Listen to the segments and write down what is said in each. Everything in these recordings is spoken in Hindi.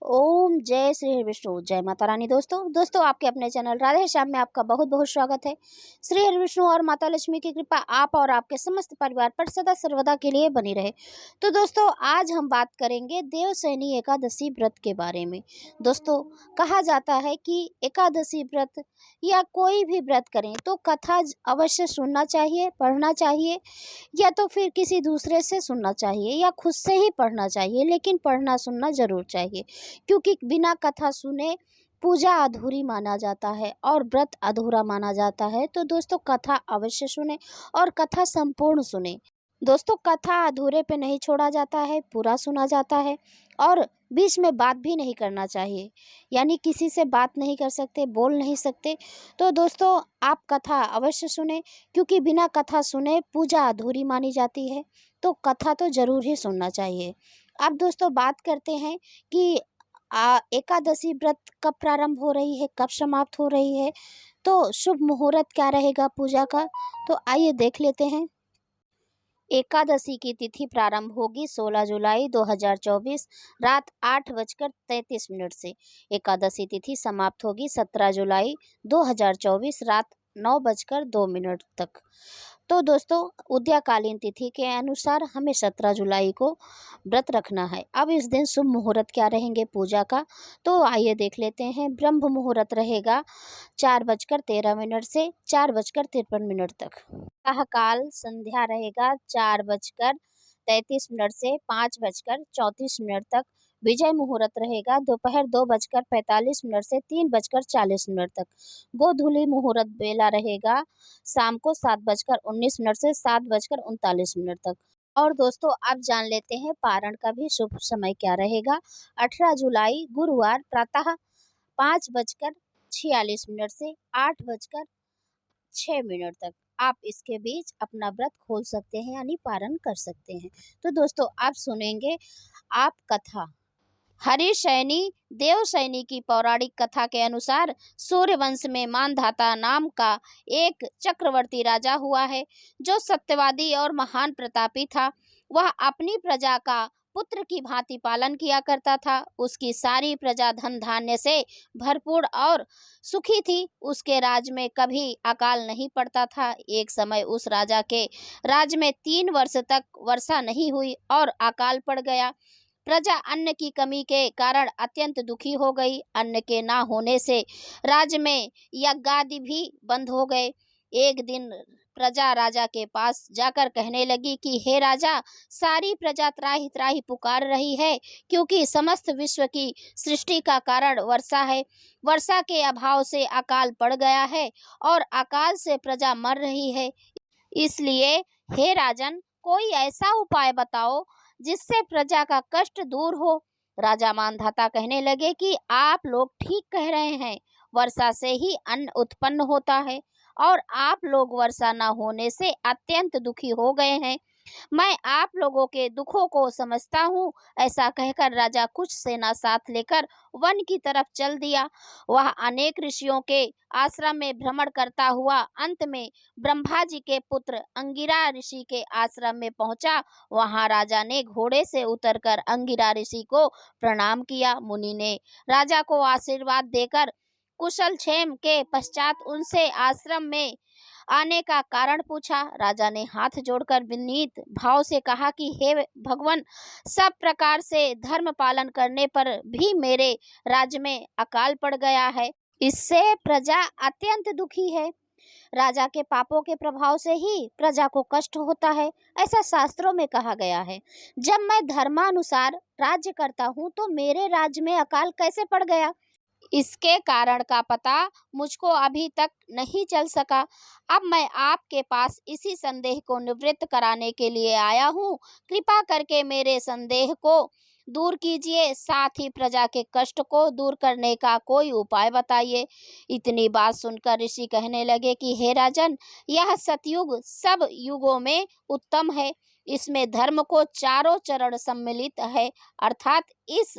ओम जय श्री विष्णु जय माता रानी। दोस्तों आपके अपने चैनल राधे श्याम में आपका बहुत बहुत स्वागत है। श्री हरि विष्णु और माता लक्ष्मी की कृपा आप और आपके समस्त परिवार पर सदा सर्वदा के लिए बनी रहे। तो दोस्तों आज हम बात करेंगे देवशयनी एकादशी व्रत के बारे में। दोस्तों कहा जाता है कि एकादशी व्रत या कोई भी व्रत करें तो कथा अवश्य सुनना चाहिए, पढ़ना चाहिए, या तो फिर किसी दूसरे से सुनना चाहिए या खुद से ही पढ़ना चाहिए, लेकिन पढ़ना सुनना जरूर चाहिए, क्योंकि बिना कथा सुने पूजा अधूरी माना जाता है और व्रत अधूरा माना जाता है। तो दोस्तों कथा अवश्य सुने और कथा संपूर्ण सुने। दोस्तों कथा अधूरे पे नहीं छोड़ा जाता है, पूरा सुना जाता है। और बीच में बात भी नहीं करना चाहिए, यानी किसी से बात नहीं कर सकते, बोल नहीं सकते। तो दोस्तों आप कथा अवश्य सुने, क्योंकि बिना कथा सुने पूजा अधूरी मानी जाती है। तो कथा तो जरूर ही सुनना चाहिए। अब दोस्तों बात करते हैं कि एकादशी व्रत कब प्रारंभ हो रही है, कब समाप्त हो रही है, तो शुभ मुहूर्त क्या रहेगा पूजा का, तो आइए देख लेते हैं। एकादशी की तिथि प्रारंभ होगी 16 जुलाई 2024 रात 8:33 से। एकादशी तिथि समाप्त होगी 17 जुलाई 2024 रात 9:02 तक। तो दोस्तों उदयकालीन तिथि के अनुसार हमें 17 जुलाई को व्रत रखना है। अब इस दिन शुभ मुहूर्त क्या रहेंगे पूजा का, तो आइए देख लेते हैं। ब्रह्म मुहूर्त रहेगा 4:13 से 4:53 तक। प्रातः काल संध्या रहेगा 4:33 से 5:34 तक। विजय मुहूर्त रहेगा दोपहर 2:45 से 3:40 तक। गोधूली मुहूर्त बेला रहेगा शाम को 7:19 से 7:39 तक। और दोस्तों आप जान लेते हैं पारण का भी शुभ समय क्या रहेगा। 18 जुलाई गुरुवार प्रातः 5:46 से 8:06 तक आप इसके बीच अपना व्रत खोल सकते हैं, यानी पारण कर सकते हैं। तो दोस्तों आप सुनेंगे आप कथा। हरिशयनी देवशयनी की पौराणिक कथा के अनुसार सूर्यवंश में मानधाता नाम का एक चक्रवर्ती राजा हुआ है, जो सत्यवादी और महान प्रतापी था। वह अपनी प्रजा का पुत्र की भांति पालन किया करता था। उसकी सारी प्रजा धन धान्य से भरपूर और सुखी थी। उसके राज में कभी अकाल नहीं पड़ता था। एक समय उस राजा के राज में 3 वर्ष तक वर्षा नहीं हुई और अकाल पड़ गया। प्रजा अन्न की कमी के कारण अत्यंत दुखी हो गई। अन्न के ना होने से राज्य में यज्ञादि भी बंद हो गए। एक दिन प्रजा राजा के पास जाकर कहने लगी कि हे राजा, सारी प्रजा त्राहि त्राहि पुकार रही है, क्योंकि समस्त विश्व की सृष्टि का कारण वर्षा है। वर्षा के अभाव से अकाल पड़ गया है और अकाल से प्रजा मर रही है। इसलिए हे राजन, कोई ऐसा उपाय बताओ जिससे प्रजा का कष्ट दूर हो। राजा मानधाता कहने लगे कि आप लोग ठीक कह रहे हैं, वर्षा से ही अन्न उत्पन्न होता है और आप लोग वर्षा न होने से अत्यंत दुखी हो गए हैं। मैं आप लोगों के दुखों को समझता हूँ। ऐसा कहकर राजा कुछ सेना साथ लेकर वन की तरफ चल दिया। वह अनेक ऋषियों के आश्रम में भ्रमण करता हुआ अंत में ब्रह्मा जी के पुत्र अंगिरा ऋषि के आश्रम में पहुंचा। वहां राजा ने घोड़े से उतरकर अंगिरा ऋषि को प्रणाम किया। मुनि ने राजा को आशीर्वाद देकर कुशल क्षेम के पश्चात उनसे आश्रम में आने का कारण पूछा। राजा ने हाथ जोड़कर विनीत भाव से कहा कि हे भगवान, सब प्रकार से धर्म पालन करने पर भी मेरे राज्य में अकाल पड़ गया है। इससे प्रजा अत्यंत दुखी है। राजा के पापों के प्रभाव से ही प्रजा को कष्ट होता है, ऐसा शास्त्रों में कहा गया है। जब मैं धर्मानुसार राज्य करता हूँ तो मेरे राज्य में अकाल कैसे पड़ गया, इसके कारण का पता मुझको अभी तक नहीं चल सका। अब मैं आपके पास इसी संदेह को निवृत्त कराने के लिए आया हूँ। कृपा करके मेरे संदेह को दूर कीजिए, साथ ही प्रजा के कष्ट को दूर करने का कोई उपाय बताइए। इतनी बात सुनकर ऋषि कहने लगे कि हे राजन, यह सतयुग सब युगों में उत्तम है। इसमें धर्म को चारों चरण सम्मिलित है, अर्थात इस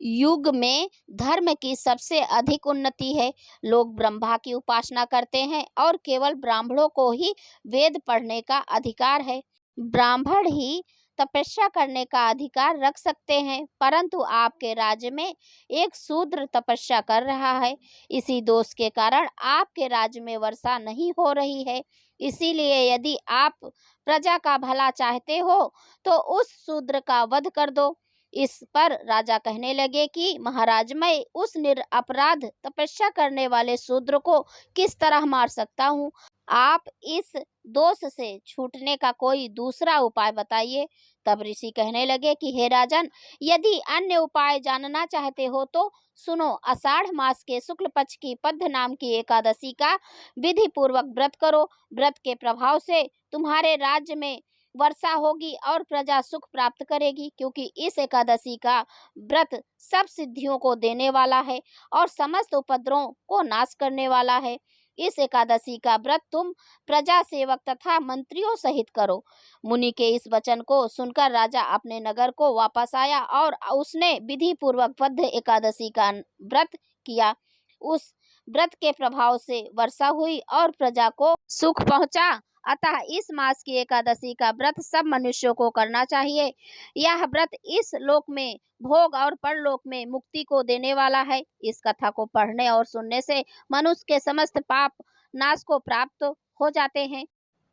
युग में धर्म की सबसे अधिक उन्नति है। लोग ब्रह्मा की उपासना करते हैं और केवल ब्राह्मणों को ही वेद पढ़ने का अधिकार है। ब्राह्मण ही तपस्या करने का अधिकार रख सकते हैं, परंतु आपके राज्य में एक शूद्र तपस्या कर रहा है। इसी दोष के कारण आपके राज्य में वर्षा नहीं हो रही है। इसीलिए यदि आप प्रजा का भला चाहते हो तो उस शूद्र का वध कर दो। इस पर राजा कहने लगे कि महाराज, मैं उस निरपराध तपस्या करने वाले शूद्र को किस तरह मार सकता हूँ? आप इस दोष से छूटने का कोई दूसरा उपाय बताइए। तब ऋषि कहने लगे कि हे राजन, यदि अन्य उपाय जानना चाहते हो तो सुनो। आषाढ़ मास के शुक्ल पक्ष की पद्म नाम की एकादशी का विधि पूर्वक व्रत करो। व्रत के प्रभाव से तुम्हारे राज्य में वर्षा होगी और प्रजा सुख प्राप्त करेगी, क्योंकि इस एकादशी का व्रत सब सिद्धियों को देने वाला है और समस्त उपद्रवों को नाश करने वाला है। इस एकादशी का व्रत तुम प्रजा सेवक तथा मंत्रियों सहित करो। मुनि के इस वचन को सुनकर राजा अपने नगर को वापस आया और उसने विधि पूर्वक पद्ध एकादशी का व्रत किया। उस व्रत के प्रभाव से वर्षा हुई और प्रजा को सुख पहुंचा। अतः इस मास की एकादशी का व्रत सब मनुष्यों को करना चाहिए। यह व्रत इस लोक में भोग और परलोक में मुक्ति को देने वाला है। इस कथा को पढ़ने और सुनने से मनुष्य के समस्त पाप नाश को प्राप्त हो जाते हैं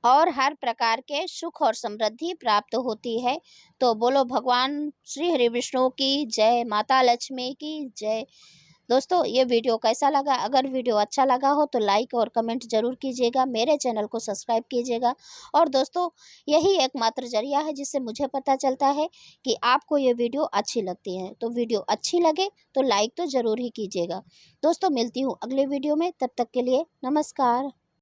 और हर प्रकार के सुख और समृद्धि प्राप्त होती है। तो बोलो भगवान श्री हरि विष्णु की जय, माता लक्ष्मी की जय। दोस्तों, ये वीडियो कैसा लगा? अगर वीडियो अच्छा लगा हो तो लाइक और कमेंट जरूर कीजिएगा, मेरे चैनल को सब्सक्राइब कीजिएगा। और दोस्तों, यही एकमात्र जरिया है जिससे मुझे पता चलता है कि आपको ये वीडियो अच्छी लगती है। तो वीडियो अच्छी लगे तो लाइक तो ज़रूर ही कीजिएगा। दोस्तों, मिलती हूँ अगले वीडियो में, तब तक के लिए नमस्कार।